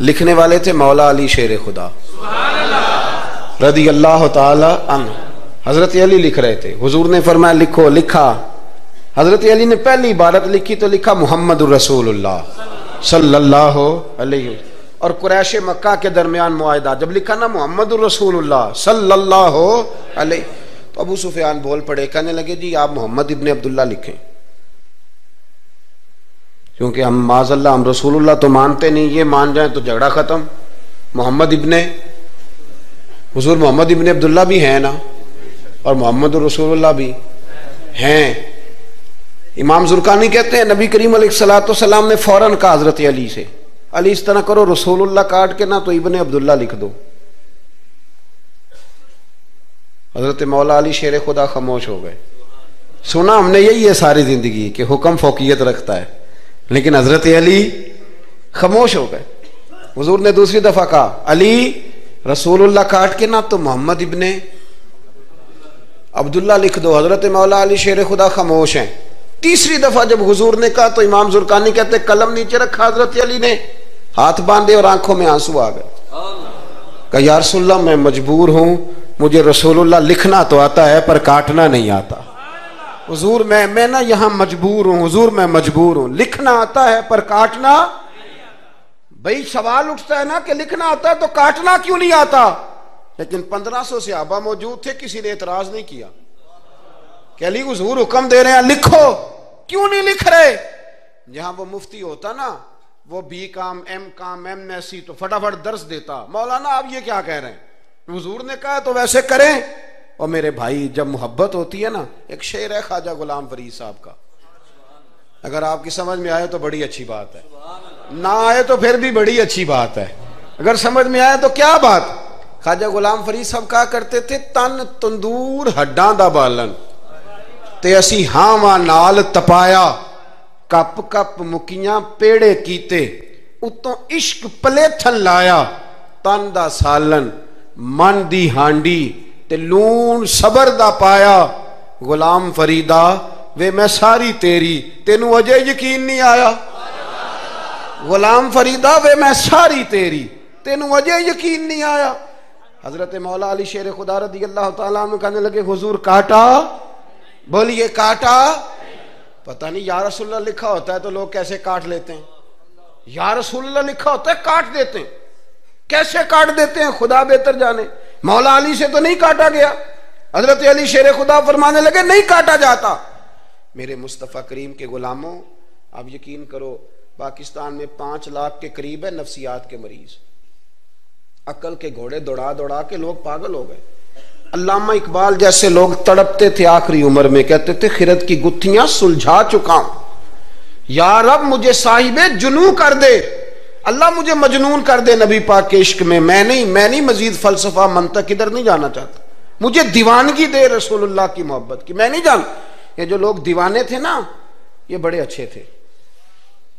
لکھنے والے تھے مولا علی شیر خدا رضی اللہ تعالی عنہ، حضرت علی لکھ رہے تھے، حضور نے فرمایا لکھو، لکھا، حضرت علی نے پہلی عبارت لکھی تو لکھا محمد الرسول اللہ صلی اللہ علیہ وسلم، اور قریش مکہ کے درمیان معاہدہ، جب لکھا نا محمد الرسول اللہ صلی اللہ علیہ، تو ابو سفیان بول پڑے، کہنے لگے جی آپ محمد ابن عبداللہ لکھیں، کیونکہ ہم معاذ اللہ ہم رسول اللہ تو مانتے نہیں، یہ مان جائیں تو جھگڑا ختم، محمد ابن، حضور محمد ابن عبداللہ بھی ہیں نا، اور محمد الرسول اللہ بھی ہیں۔ امام زرقانی کہتے ہیں نبی کریم علیہ السلام نے فوراً کہا حضرت علی سے، علی اس طرح کرو رسول اللہ کاٹ کے نہ تو ابن عبداللہ لکھ دو۔ حضرت مولا علی شیر خدا خاموش ہو گئے، سنا ہم نے یہی ہے ساری زندگی کہ حکم فوقیت رکھتا ہے، لیکن حضرت علی خاموش ہو گئے۔ حضور نے دوسری دفعہ کہا علی رسول اللہ کاٹ کے نہ تو محمد ابن عبداللہ لکھ دو، حضرت مولا علی شیر خدا خاموش ہیں۔ تیسری دفعہ جب حضور نے کہا تو امام زرقانی کہتے قلم نیچے رکھا حضرت علی نے، ہاتھ باندھے اور آنکھوں میں آنسو آ گئے، کہا یا رسول اللہ میں مجبور ہوں، مجھے رسول اللہ لکھنا تو آتا ہے پر کاٹنا نہیں آتا، حضور میں نا یہاں مجبور ہوں، حضور میں مجبور ہوں، لکھنا آتا ہے پر کاٹنا۔ بھئی سوال اٹھتا ہے نا کہ لکھنا آتا ہے تو کاٹنا کیوں نہیں آتا، لیکن 1500 صحابہ موجود تھے، کسی نے اعتراض نہیں کیا کہ علی حضور حکم دے رہے ہیں لکھو، کیوں نہیں لکھ رہے؟ جہاں وہ مفتی ہوتا نا، وہ B com M S C تو فٹافٹ درس دیتا، مولانا آپ یہ کیا کہہ رہے ہیں، حضور نے کہا تو ویسے کریں۔ اور میرے بھائی جب محبت ہوتی ہے نا، ایک شعر ہے خواجہ غلام فرید صاحب کا، اگر آپ کی سمجھ میں آئے تو بڑی اچھی بات ہے، نہ آئے تو پھر بھی بڑی اچھی بات ہے، اگر سمجھ میں آئے تو کیا بات۔ خواجہ غلام فرید صاحب کہا کرتے تھے تن تندور ہڈاں دا بالن تے اسی ہاواں نال تپایا کپ کپ مکیاں پیڑے کیتے اتوں عشق پلیتھن لایا تن دا سالن من دی ہانڈی تے لون صبر دا پایا غلام فریدا وے میں ساری تیری تینوں اجے یقین نہیں آیا غلام فریدا وے میں ساری تیری تینوں اجے یقین نہیں آیا حضرت مولا علی شیر خدا رضی اللہ تعالیٰ عنہ کہنے لگے حضور کاٹا بولیے کاٹا پتہ نہیں یا رسول اللہ لکھا ہوتا ہے تو لوگ کیسے کاٹ لیتے ہیں یا رسول اللہ لکھا ہوتا ہے کاٹ دیتے ہیں کیسے کاٹ دیتے ہیں خدا بہتر جانے مولا علی سے تو نہیں کاٹا گیا حضرت علی شیر خدا فرمانے لگے نہیں کاٹا جاتا میرے مصطفیٰ کریم کے غلاموں آپ یقین کرو پاکستان میں 5 لاکھ کے قریب ہے نفسیات کے مریض عقل کے گھوڑے دوڑا دوڑا کے لوگ پاگل ہو گئے علامہ اقبال جیسے لوگ تڑپتے تھے آخری عمر میں کہتے تھے خرد کی گتھیاں سلجھا چکا ہوں یا رب مجھے صاحب جنوں کر دے اللہ مجھے مجنون کر دے نبی پاک کے عشق میں میں نہیں مزید فلسفہ منطق ادھر نہیں جانا چاہتا مجھے دیوانگی دے رسول اللہ کی محبت کی میں نہیں جان یہ جو لوگ دیوانے تھے نا یہ بڑے اچھے تھے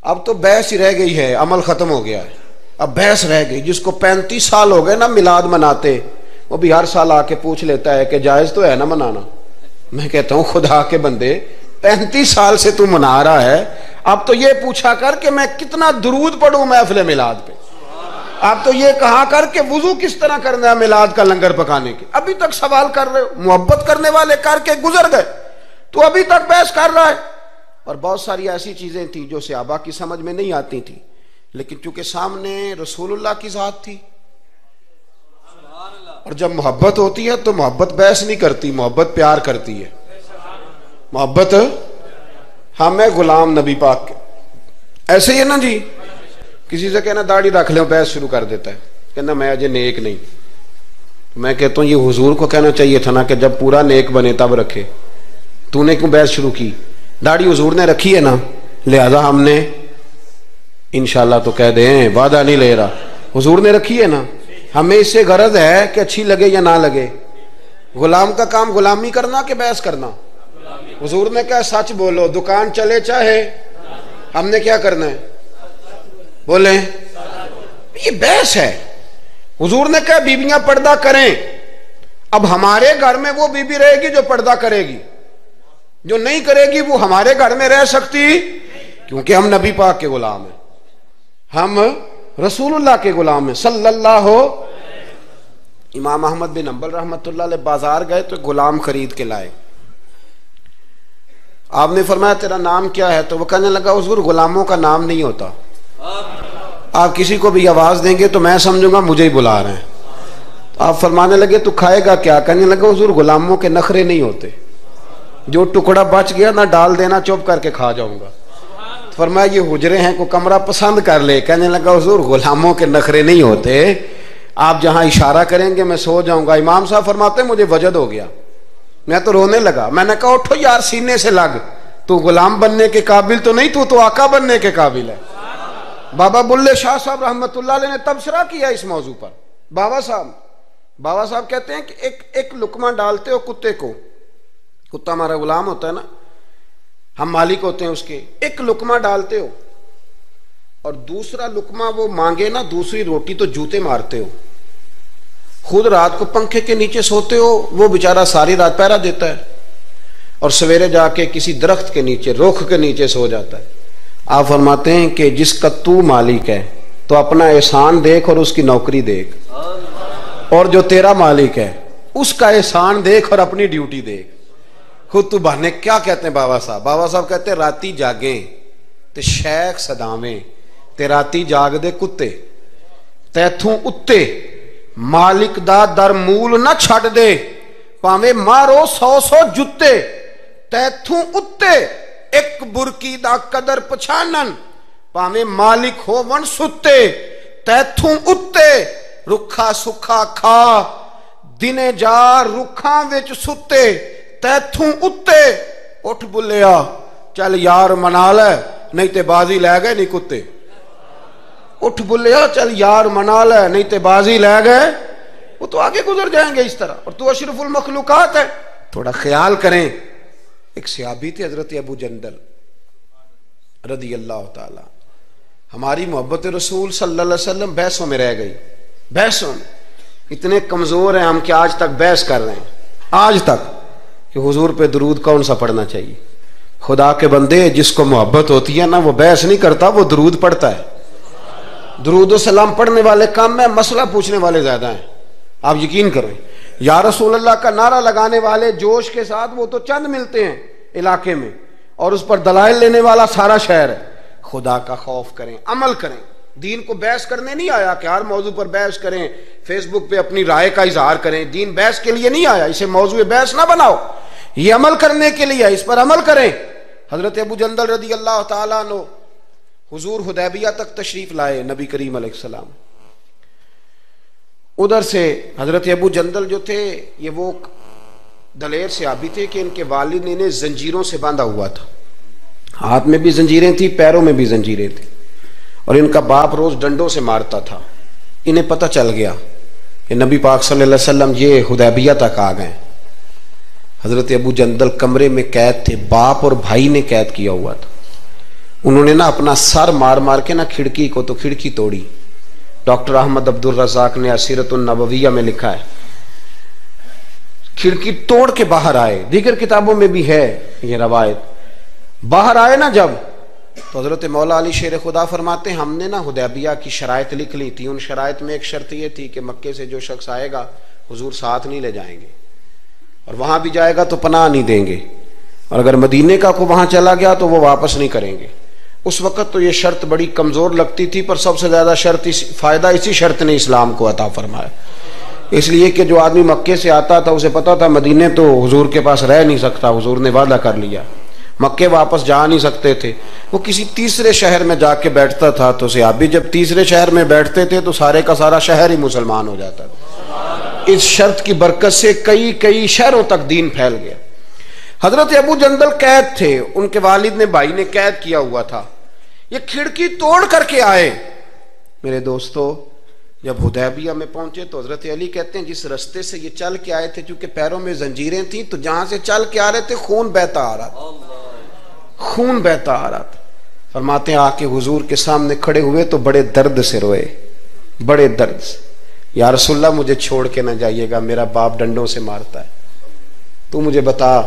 اب تو بحث ہی رہ گئی ہے عمل ختم ہو گیا ہے اب بحث رہ گئی جس کو 35 سال ہو گئے نا میلاد مناتے وہ بھی ہر سال آ کے پوچھ لیتا ہے کہ جائز تو ہے نا منانا میں کہتا ہوں خدا کے بندے 35 سال سے تو منا رہا ہے اب تو یہ پوچھا کر کہ میں کتنا درود پڑھوں محفل میلاد پہ آپ تو یہ کہا کر کہ وضو کس طرح کرنا ہے میلاد کا لنگر پکانے کے ابھی تک سوال کر رہے ہو محبت کرنے والے کر کے گزر گئے تو ابھی تک بحث کر رہا ہے اور بہت ساری ایسی چیزیں تھیں جو صحابہ کی سمجھ میں نہیں آتی تھی لیکن چونکہ سامنے رسول اللہ کی ذات تھی اور جب محبت ہوتی ہے تو محبت بحث نہیں کرتی محبت پیار کرتی ہے محبت ہم ہے غلام نبی پاک کے ایسے ہی ہے نا جی کسی سے کہنا داڑھی رکھ لیں بحث شروع کر دیتا ہے کہنا میں اجے نیک نہیں میں کہتا ہوں یہ حضور کو کہنا چاہیے تھا نا کہ جب پورا نیک بنے تب رکھے تو نے کیوں بحث شروع کی داڑھی حضور نے رکھی ہے نا لہذا ہم نے انشاءاللہ تو کہہ دیں وعدہ نہیں لے رہا حضور نے رکھی ہے نا ہمیں اس سے غرض ہے کہ اچھی لگے یا نہ لگے غلام کا کام غلامی کرنا کہ بحث کرنا حضور نے کہا سچ بولو دکان چلے چاہے ہم نے کیا کرنا ہے بولیں یہ بحث ہے حضور نے کہا بیویاں پردہ کریں اب ہمارے گھر میں وہ بیوی رہے گی جو پردہ کرے گی جو نہیں کرے گی وہ ہمارے گھر میں رہ سکتی کیونکہ ہم نبی پاک کے غلام ہیں ہم رسول اللہ کے غلام ہیں صلی اللہ امام احمد بن حنبل رحمت اللہ علیہ بازار گئے تو غلام خرید کے لائے آپ نے فرمایا تیرا نام کیا ہے تو وہ کہنے لگا حضور غلاموں کا نام نہیں ہوتا آپ کسی کو بھی آواز دیں گے تو میں سمجھوں گا مجھے ہی بلا رہے ہیں آپ فرمانے لگے تو کھائے گا کیا کہنے لگا حضور غلاموں کے نخرے نہیں ہوتے جو ٹکڑا بچ گیا نہ ڈال دینا چپ کر کے کھا جاؤں گا فرمایا یہ حجرے ہیں کو کمرہ پسند کر لے کہنے لگا حضور غلاموں کے نخرے نہیں ہوتے آپ جہاں اشارہ کریں گے میں سو جاؤں گا امام صاحب فرماتے ہیں مجھے وجد ہو گیا میں تو رونے لگا میں نے کہا اٹھو یار سینے سے لگ تو غلام بننے کے قابل تو نہیں تو آقا بننے کے قابل ہے بابا بلے شاہ صاحب رحمت اللہ علیہ نے تبصرہ کیا اس موضوع پر بابا صاحب کہتے ہیں کہ ایک لقمہ ڈالتے ہو کتے کو کتا ہمارا غلام ہوتا ہے نا ہم مالک ہوتے ہیں اس کے ایک لقمہ ڈالتے ہو اور دوسرا لقمہ وہ مانگے نا دوسری روٹی تو جوتے مارتے ہو خود رات کو پنکھے کے نیچے سوتے ہو وہ بیچارہ ساری رات پہرا دیتا ہے اور سویرے جا کے کسی درخت کے نیچے رخ کے نیچے سو جاتا ہے آپ فرماتے ہیں کہ جس کا تو مالک ہے تو اپنا احسان دیکھ اور اس کی نوکری دیکھ اور جو تیرا مالک ہے اس کا احسان دیکھ اور اپنی ڈیوٹی دیکھ خود تو بہانے کیا کہتے ہیں بابا صاحب کہتے ہیں راتی جاگیں تے شیخ صداویں تے راتی جاگ دے کتے تیتھوں اتے مالک دا در مول نہ چھڑ دے پاویں مارو 100 جتے تیتھوں اتے ایک برکی دا قدر پچھانن پاویں مالک ہو ون ستے تیتھوں اتے رکھا سکھا کھا دنے جا رکھاں وچ ستے تیتھوں اتے اٹھ بلیا چل یار منا لے نہیں تے بازی لے گئے نہیں کتے اٹھ بلیا چل یار منا لے نہیں تے بازی لے گئے وہ تو آگے گزر جائیں گے اس طرح اور تو اشرف المخلوقات ہے تھوڑا خیال کریں ایک صحابی تھے حضرت ابو جندل رضی اللہ تعالی. ہماری محبت رسول صلی اللہ علیہ وسلم بحثوں میں رہ گئی. بحثوں میں اتنے کمزور ہیں ہم کہ آج تک بحث کر رہے ہیں, آج تک, کہ حضور پہ درود کون سا پڑھنا چاہیے. خدا کے بندے, جس کو محبت ہوتی ہے نا وہ بحث نہیں کرتا, وہ درود پڑھتا ہے. درود و سلام پڑھنے والے کم ہیں, مسئلہ پوچھنے والے زیادہ ہیں. آپ یقین کریں, یا رسول اللہ کا نعرہ لگانے والے جوش کے ساتھ وہ تو چند ملتے ہیں علاقے میں, اور اس پر دلائل لینے والا سارا شہر ہے. خدا کا خوف کریں, عمل کریں. دین کو بحث کرنے نہیں آیا کہ ہر موضوع پر بحث کریں, فیس بک پہ اپنی رائے کا اظہار کریں. دین بحث کے لیے نہیں آیا, اسے موضوع بحث نہ بناؤ, یہ عمل کرنے کے لیے, اس پر عمل کریں. حضرت ابو جندل رضی اللہ تعالیٰ عنہ حضور حدیبیہ تک تشریف لائے نبی کریم علیہ السلام. ادھر سے حضرت ابو جندل جو تھے یہ وہ دلیر صحابی تھے کہ ان کے والد نے انہیں زنجیروں سے باندھا ہوا تھا. ہاتھ میں بھی زنجیریں تھیں, پیروں میں بھی زنجیریں تھیں, اور ان کا باپ روز ڈنڈوں سے مارتا تھا. انہیں پتہ چل گیا کہ نبی پاک صلی اللہ علیہ وسلم یہ حدیبیہ تک آ گئے. حضرت ابو جندل کمرے میں قید تھے, باپ اور بھائی نے قید کیا ہوا تھا. انہوں نے نا اپنا سر مار مار کے نا کھڑکی کو تو کھڑکی توڑی. ڈاکٹر احمد عبد الرزاق نے اسیرۃ النبویہ میں لکھا ہے کھڑکی توڑ کے باہر آئے. دیگر کتابوں میں بھی ہے یہ روایت. باہر آئے نا جب, تو حضرت مولا علی شیر خدا فرماتے ہیں ہم نے نا حدیبیہ کی شرائط لکھ لی تھی. ان شرائط میں ایک شرط یہ تھی کہ مکے سے جو شخص آئے گا حضور ساتھ نہیں لے جائیں گے, اور وہاں بھی جائے گا تو پناہ نہیں دیں گے, اور اگر مدینے کا کو وہاں چلا گیا تو وہ واپس نہیں کریں گے. اس وقت تو یہ شرط بڑی کمزور لگتی تھی, پر سب سے زیادہ فائدہ اسی شرط نے اسلام کو عطا فرمایا. اس لیے کہ جو آدمی مکے سے آتا تھا اسے پتا تھا مدینے تو حضور کے پاس رہ نہیں سکتا, حضور نے وعدہ کر لیا. مکے واپس جا نہیں سکتے تھے, وہ کسی تیسرے شہر میں جا کے بیٹھتا تھا. تو صحابی جب تیسرے شہر میں بیٹھتے تھے تو سارے کا سارا شہر ہی مسلمان ہو جاتا تھا. اس شرط کی برکت سے کئی شہروں تک دین پھیل گیا. حضرت ابو جندل قید تھے, ان کے والد نے بھائی نے قید کیا ہوا تھا. یہ کھڑکی توڑ کر کے آئے. میرے دوستو, جب حدیبیہ میں پہنچے تو حضرت علی کہتے ہیں جس رستے سے یہ چل کے آئے تھے, چونکہ پیروں میں زنجیریں تھیں, تو جہاں سے چل کے آ رہے تھے خون بہتا آ رہا تھا, خون بہتا آ رہا تھا. فرماتے ہیں آ کے حضور کے سامنے کھڑے ہوئے تو بڑے درد سے روئے, بڑے درد سے. یا رسول اللہ مجھے چھوڑ کے نہ جائیے گا, میرا باپ ڈنڈوں سے مارتا ہے. تو مجھے بتا,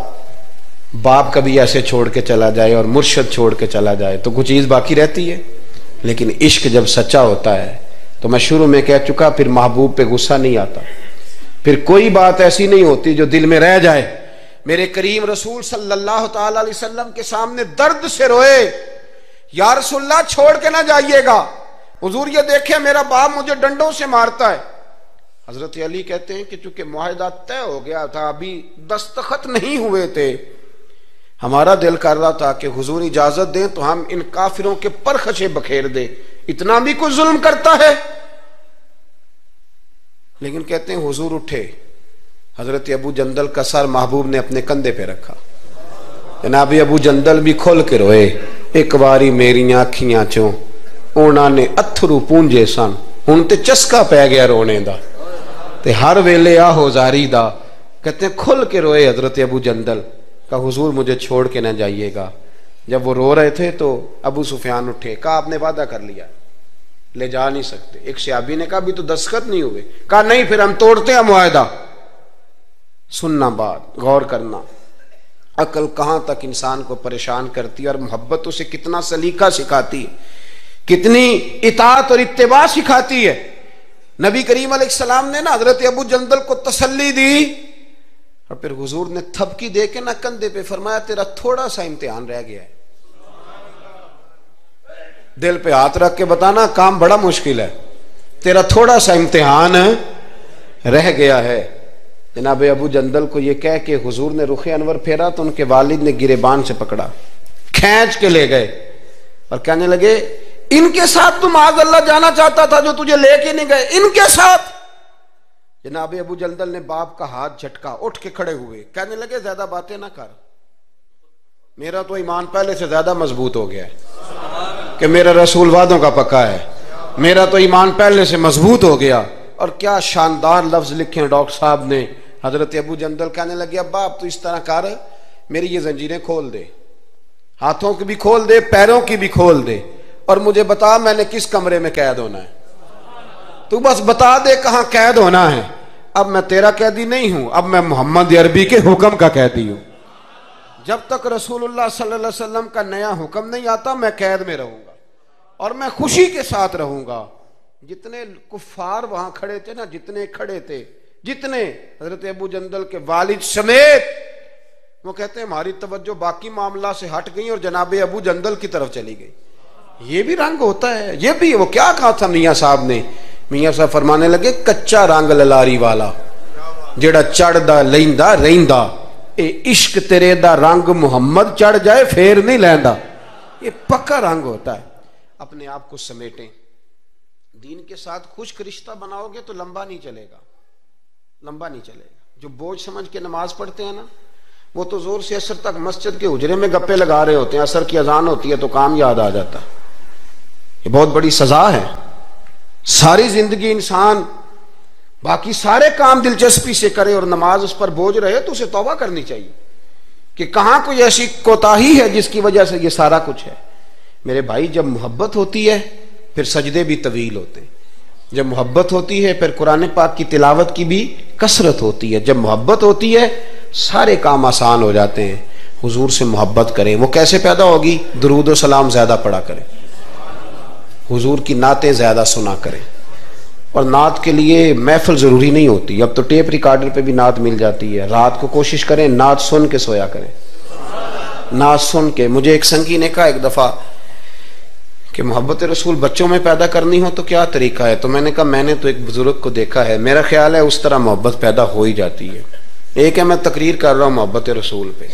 باپ کبھی ایسے چھوڑ کے چلا جائے اور مرشد چھوڑ کے چلا جائے تو کچھ چیز باقی رہتی ہے. لیکن عشق جب سچا ہوتا ہے تو میں شروع میں کہہ چکا, پھر محبوب پہ غصہ نہیں آتا, پھر کوئی بات ایسی نہیں ہوتی جو دل میں رہ جائے. میرے کریم رسول صلی اللہ تعالی علیہ وسلم کے سامنے درد سے روئے, یا رسول اللہ چھوڑ کے نہ جائیے گا, حضور یہ دیکھیں میرا باپ مجھے ڈنڈوں سے مارتا ہے. حضرت علی کہتے ہیں کہ چونکہ معاہدہ طے ہو گیا تھا, ابھی دستخط نہیں ہوئے تھے, ہمارا دل کر رہا تھا کہ حضور اجازت دیں تو ہم ان کافروں کے پرخچے بکھیر دیں, اتنا بھی کوئی ظلم کرتا ہے. لیکن کہتے ہیں حضور اٹھے, حضرت ابو جندل کا سر محبوب نے اپنے کندھے پہ رکھا. جناب ابو جندل بھی کھل کے روئے. ایک باری میریاں اکھیاں چوں اونا نے اتھرو پونجے سن, ہن تے چسکا پہ گیا رونے دا, تے ہر ویلے آہو زاری دا. کہتے ہیں کھل کے روئے حضرت ابو جندل, کہا حضور مجھے چھوڑ کے نہ جائیے گا. جب وہ رو رہے تھے تو ابو سفیان اٹھے, کہا آپ نے وعدہ کر لیا, لے جا نہیں سکتے. ایک صحابی نے کہا بھی تو دستخط نہیں ہوئے, کہا نہیں پھر ہم توڑتے ہیں معاہدہ. سننا بات, غور کرنا, عقل کہاں تک انسان کو پریشان کرتی ہے, اور محبت اسے کتنا سلیقہ سکھاتی ہے, کتنی اطاعت اور اتباع سکھاتی ہے. نبی کریم علیہ السلام نے نا حضرت ابو جندل کو تسلی دی, اور پھر حضور نے تھپکی دے کے نا کندھے پہ فرمایا تیرا تھوڑا سا امتحان رہ گیا ہے. دل پہ ہاتھ رکھ کے بتانا کام بڑا مشکل ہے, تیرا تھوڑا سا امتحان رہ گیا ہے. جناب ابو جندل کو یہ کہہ کہ حضور نے رخ انور پھیرا تو ان کے والد نے گریبان سے پکڑا, کھینچ کے لے گئے, اور کہنے لگے ان کے ساتھ تو معاذ اللہ جانا چاہتا تھا جو تجھے لے کے نہیں گئے, ان کے ساتھ. جناب ابو جندل نے باپ کا ہاتھ جھٹکا, اٹھ کے کھڑے ہوئے, کہنے لگے زیادہ باتیں نہ کر, میرا تو ایمان پہلے سے زیادہ مضبوط ہو گیا ہے کہ میرا رسول وعدوں کا پکا ہے, میرا تو ایمان پہلے سے مضبوط ہو گیا. اور کیا شاندار لفظ لکھے ہیں ڈاکٹر صاحب نے. حضرت ابو جندل کہنے لگے ابا آپ تو اس طرح کر میری یہ زنجیریں کھول دے، ہاتھوں کی بھی کھول دے، پیروں کی بھی کھول دے، اور مجھے بتا میں نے کس کمرے میں قید ہونا ہے، تو بس بتا دے کہاں قید ہونا ہے۔ اب میں تیرا قیدی نہیں ہوں، اب میں محمد عربی کے حکم کا قیدی ہوں۔ جب تک رسول اللہ صلی اللہ علیہ وسلم کا نیا حکم نہیں آتا میں قید میں رہوں گا، اور میں خوشی کے ساتھ رہوں گا۔ جتنے کفار وہاں کھڑے تھے نا، جتنے کھڑے تھے، جتنے، حضرت ابو جندل کے والد سمیت، وہ کہتے ہیں ہماری توجہ باقی معاملہ سے ہٹ گئی اور جناب ابو جندل کی طرف چلی گئی۔ یہ بھی رنگ ہوتا ہے، یہ بھی۔ وہ کیا کہا تھا میاں صاحب نے؟ میاں صاحب فرمانے لگے کچا رنگ للاری والا جڑا چڑھ دا لیندا رہندا، اے عشق تیرے دا رنگ محمد چڑھ جائے پھر نہیں لیندا۔ یہ پکا رنگ ہوتا ہے۔ اپنے آپ کو سمیٹیں، دین کے ساتھ خشک رشتہ بناؤ گے تو لمبا نہیں چلے گا، لمبا نہیں چلے گا۔ جو بوجھ سمجھ کے نماز پڑھتے ہیں نا، وہ تو زور سے عصر تک مسجد کے حجرے میں گپے لگا رہے ہوتے ہیں، عصر کی اذان ہوتی ہے تو کام یاد آ جاتا ہے۔ یہ بہت بڑی سزا ہے۔ ساری زندگی انسان باقی سارے کام دلچسپی سے کرے اور نماز اس پر بوجھ رہے تو اسے توبہ کرنی چاہیے کہ کہاں کوئی ایسی کوتاہی ہے جس کی وجہ سے یہ سارا کچھ ہے۔ میرے بھائی، جب محبت ہوتی ہے پھر سجدے بھی طویل ہوتے ہیں، جب محبت ہوتی ہے پھر قرآن پاک کی تلاوت کی بھی کثرت ہوتی ہے، جب محبت ہوتی ہے سارے کام آسان ہو جاتے ہیں۔ حضور سے محبت کریں۔ وہ کیسے پیدا ہوگی؟ درود و سلام زیادہ پڑھا کریں، حضور کی نعتیں زیادہ سنا کریں۔ اور نعت کے لیے محفل ضروری نہیں ہوتی، اب تو ٹیپ ریکارڈر پہ بھی نعت مل جاتی ہے۔ رات کو کوشش کریں نعت سن کے سویا کریں، نعت سن کے۔ مجھے ایک سنگی نے کہا ایک دفعہ کہ محبت رسول بچوں میں پیدا کرنی ہو تو کیا طریقہ ہے؟ تو میں نے کہا میں نے تو ایک بزرگ کو دیکھا ہے، میرا خیال ہے اس طرح محبت پیدا ہو ہی جاتی ہے۔ ایک ہے میں تقریر کر رہا ہوں محبت رسول پہ،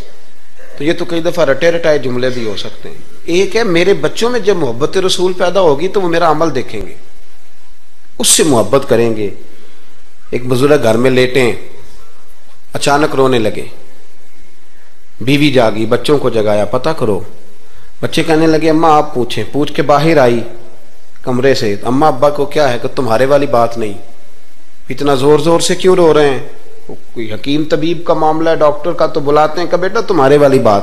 تو یہ تو کئی دفعہ رٹے رٹائے جملے بھی ہو سکتے ہیں۔ ایک ہے میرے بچوں میں جب محبت رسول پیدا ہوگی تو وہ میرا عمل دیکھیں گے، اس سے محبت کریں گے۔ ایک بزرگ گھر میں لیٹیں، اچانک رونے لگے، بیوی جاگی، بچوں کو جگایا، پتہ کرو۔ بچے کہنے لگے اماں آپ پوچھیں۔ پوچھ کے باہر آئی کمرے سے، اماں ابا کو کیا ہے؟ کہ تمہارے والی بات نہیں، اتنا زور زور سے کیوں رو رہے ہیں؟ کوئی حکیم طبیب کا معاملہ ہے، ڈاکٹر کا، تو بلاتے ہیں۔ کہ بیٹا تمہارے والی بات۔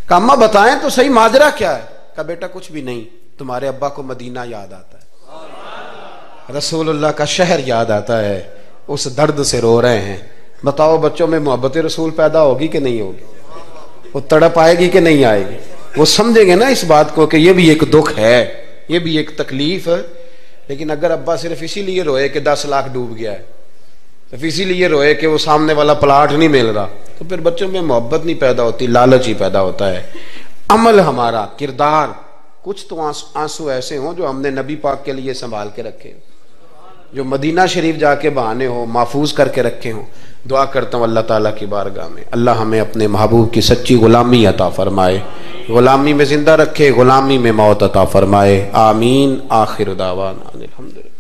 کہ اماں بتائیں تو صحیح ماجرا کیا ہے؟ کہ بیٹا کچھ بھی نہیں، تمہارے ابا کو مدینہ یاد آتا ہے، رسول اللہ کا شہر یاد آتا ہے، اس درد سے رو رہے ہیں۔ بتاؤ بچوں میں محبت رسول پیدا ہوگی کہ نہیں ہوگی؟ وہ تڑپ آئے گی کہ نہیں آئے گی؟ وہ سمجھیں گے نا اس بات کو کہ یہ بھی ایک دکھ ہے، یہ بھی ایک تکلیف ہے۔ لیکن اگر ابا صرف اسی لیے روئے کہ 10 لاکھ ڈوب گیا ہے، صرف اسی لیے روئے کہ وہ سامنے والا پلاٹ نہیں مل رہا، تو پھر بچوں میں محبت نہیں پیدا ہوتی، لالچ ہی پیدا ہوتا ہے۔ عمل ہمارا، کردار، کچھ تو آنسو ایسے ہوں جو ہم نے نبی پاک کے لیے سنبھال کے رکھے، جو مدینہ شریف جا کے بہانے ہوں، محفوظ کر کے رکھے ہوں۔ دعا کرتا ہوں اللہ تعالیٰ کی بارگاہ میں اللہ ہمیں اپنے محبوب کی سچی غلامی عطا فرمائے، غلامی میں زندہ رکھے، غلامی میں موت عطا فرمائے۔ آمین۔ آخر دعوانا الحمدللہ۔